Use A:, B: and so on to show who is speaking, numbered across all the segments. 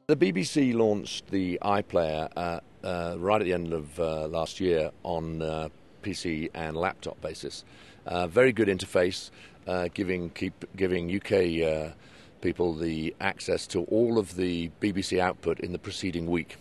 A: The BBC launched the iPlayer right at the end of last year on PC and laptop basis. Very good interface, giving UK people the access to all of the BBC output in the preceding week.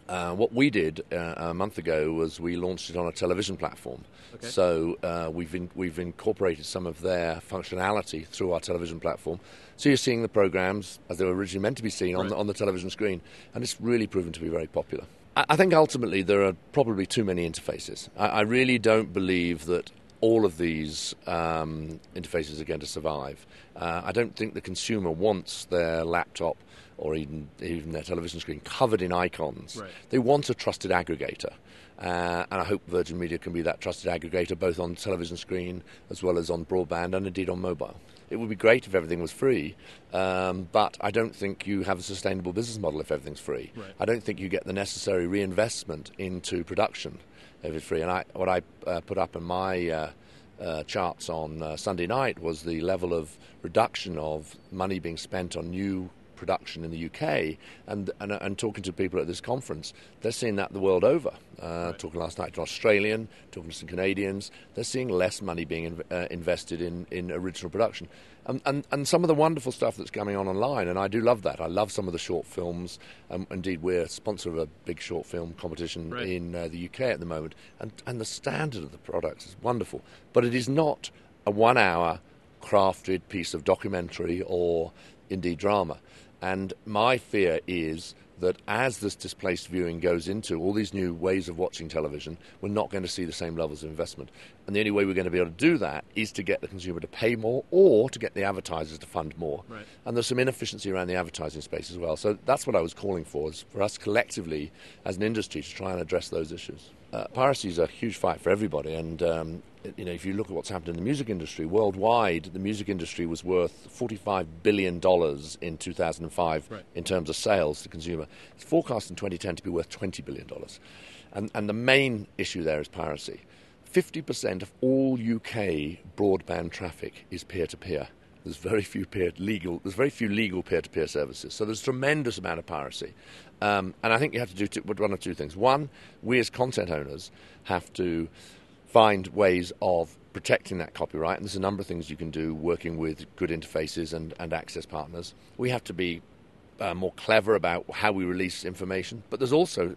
A: What we did a month ago was we launched it on a television platform.
B: Okay.
A: So we've incorporated some of their functionality through our television platform. So you're seeing the programs as they were originally meant to be seen on the television screen, and it's really proven to be very popular. I think ultimately there are probably too many interfaces. I really don't believe that all of these interfaces are going to survive. I don't think the consumer wants their laptop or even their television screen covered in icons.
B: Right.
A: They want a trusted aggregator. And I hope Virgin Media can be that trusted aggregator both on television screen as well as on broadband and indeed on mobile. It would be great if everything was free, but I don't think you have a sustainable business model if everything's free.
B: Right.
A: I don't think you get the necessary reinvestment into production if it's free. And what I put up in my charts on Sunday night was the level of reduction of money being spent on new production in the UK, and talking to people at this conference, they're seeing that the world over. Talking last night to Australian, talking to some Canadians, they're seeing less money being invested in original production. And some of the wonderful stuff that's coming on online, and I do love that. I love some of the short films. Indeed, we're a sponsor of a big short film competition in the UK at the moment, and the standard of the products is wonderful. But it is not a 1 hour crafted piece of documentary or indeed drama. And my fear is that as this displaced viewing goes into all these new ways of watching television, we're not going to see the same levels of investment. And the only way we're going to be able to do that is to get the consumer to pay more or to get the advertisers to fund more.
B: Right.
A: And there's some inefficiency around the advertising space as well. So that's what I was calling for, is for us collectively as an industry to try and address those issues. Piracy is a huge fight for everybody, and if you look at what's happened in the music industry worldwide, the music industry was worth $45 billion in 2005 in terms of sales to consumer. It's forecast in 2010 to be worth $20 billion. And the main issue there is piracy. 50% of all UK broadband traffic is peer-to-peer. There's very few legal peer-to-peer services. So there's a tremendous amount of piracy. And I think you have to do one of two things. One, we as content owners have to find ways of protecting that copyright. And there's a number of things you can do working with good interfaces and access partners. We have to be more clever about how we release information. But there's also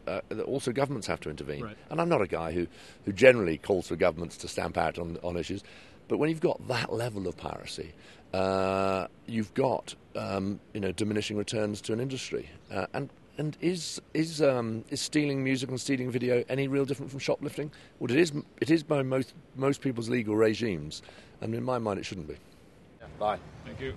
A: governments have to intervene.
B: Right.
A: And I'm not a guy who generally calls for governments to stamp out on issues. But when you've got that level of piracy, you've got diminishing returns to an industry. And is stealing music and stealing video any real different from shoplifting? Well, it is by most people's legal regimes, and in my mind, it shouldn't be.
B: Yeah.
A: Bye.
B: Thank you.